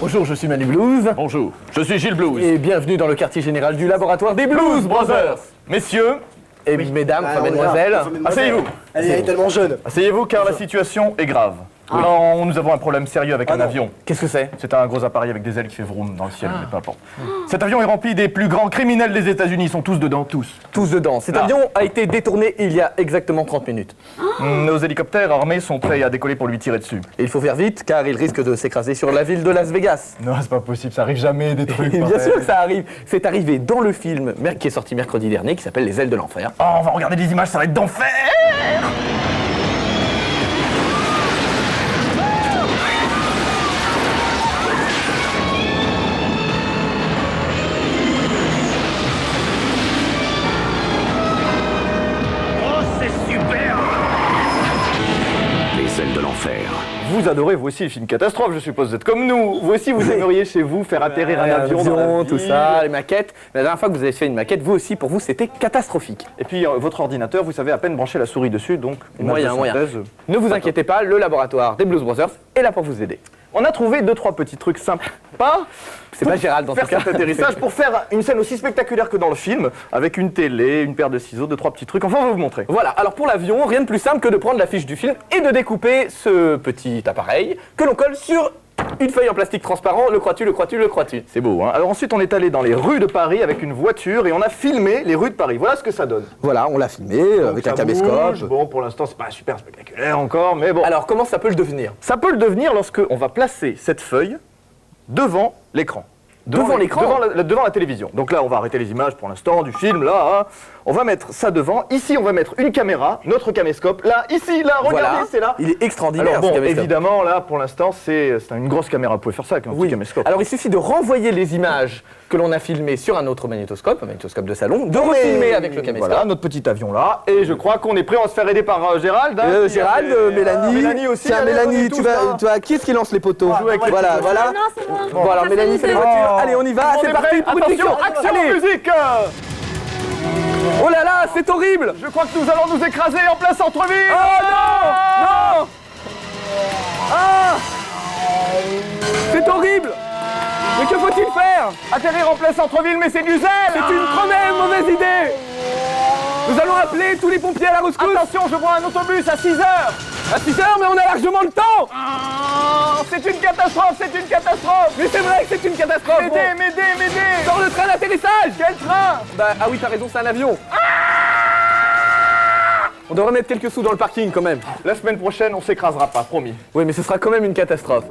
Bonjour, je suis Manu Blues. Bonjour, je suis Gilles Blues. Et bienvenue dans le quartier général du laboratoire des Blues Brothers. Messieurs, Et mesdames, enfin mesdemoiselles. asseyez-vous. Elle est tellement jeune. Asseyez-vous car la situation est grave. Non, nous avons un problème sérieux avec un avion. Qu'est-ce que c'est? C'est un gros appareil avec des ailes qui fait vroom dans le ciel, mais peu importe. Cet avion est rempli des plus grands criminels des États-Unis, ils sont tous dedans, tous. Tous dedans. Cet avion a été détourné il y a exactement 30 minutes. Nos hélicoptères armés sont prêts à décoller pour lui tirer dessus. Et il faut faire vite car il risque de s'écraser sur la ville de Las Vegas. Non, c'est pas possible, ça arrive jamais des trucs. Et bien sûr que ça arrive. C'est arrivé dans le film qui est sorti mercredi dernier qui s'appelle Les ailes de l'enfer. Oh, on va regarder des images, ça va être d'enfer. Les ailes de l'enfer. Vous adorez vous aussi les films catastrophes, je suppose, vous êtes comme nous. Vous aussi, vous aimeriez chez vous faire atterrir un avion dans la tout ville. ça, les maquettes. La dernière fois que vous avez fait une maquette, vous aussi, pour vous, c'était catastrophique. Et puis votre ordinateur, vous savez à peine brancher la souris dessus, donc une Moyen. synthèse. Ne vous inquiétez pas, le laboratoire des Blues Brothers est là pour vous aider. On a trouvé 2-3 petits trucs sympas. C'est pas Gérald, en tout Faire cas. cet atterrissage pour faire une scène aussi spectaculaire que dans le film, avec une télé, une paire de ciseaux, 2-3 petits trucs. Enfin, on va vous montrer. Voilà, alors pour l'avion, rien de plus simple que de prendre l'affiche du film et de découper ce petit appareil que l'on colle sur une feuille en plastique transparent. Le crois-tu, le crois-tu, le crois-tu? C'est beau, hein. Alors ensuite, on est allé dans les rues de Paris avec une voiture et on a filmé les rues de Paris. Voilà ce que ça donne. Voilà, on l'a filmé avec Ça un caméscope. bouge. Bon, pour l'instant, c'est pas super spectaculaire encore, mais bon. Alors comment ça peut le devenir? Ça peut le devenir lorsque on va placer cette feuille devant l'écran. Devant l'écran? Devant la télévision. Donc là, on va arrêter les images pour l'instant du film, là. Hein. On va mettre ça devant. Ici, on va mettre une caméra, notre caméscope. Là, ici, là, regardez, Voilà. c'est là. Il est extraordinaire Alors bon, ce caméscope. évidemment, là, pour l'instant, c'est une grosse caméra. Vous pouvez faire ça avec un petit caméscope. Alors il suffit de renvoyer les images que l'on a filmées sur un autre magnétoscope, un magnétoscope de salon, de refilmer avec le caméscope. Voilà, notre petit avion là. Et je crois qu'on est prêt, on va se faire aider par Gérald. Hein, qui Gérald, a fait- Mélanie. Mélanie aussi. Tiens, allez, Mélanie, venez tu tous, vas, là. qui est-ce qui lance les poteaux? Joue avec les Voilà, poteaux. voilà. Non, c'est moi. Bon alors Mélanie fait les deux. voitures. Allez, on y va, On c'est est parti prêt. pour une Attention, mission. action, Allez. musique. Oh là là, c'est horrible. Je crois que nous allons nous écraser en plein centre-ville. Oh non. Non. Ah. C'est horrible. Mais que faut-il faire? Atterrir en plein centre-ville, mais c'est du zèle. C'est une première mauvaise idée. Nous allons appeler tous les pompiers à la rescousse. Attention, je vois un autobus à 6h. À 6 heures, mais on a largement le temps. C'est une catastrophe, c'est une catastrophe. Mais c'est vrai que c'est une catastrophe. M'aidez, m'aidez, m'aidez. Dans le train d'atterrissage. Quel train? Bah, ah oui, t'as raison, c'est un avion. On devrait mettre quelques sous dans le parking quand même. La semaine prochaine, on s'écrasera pas, promis. Oui, mais ce sera quand même une catastrophe.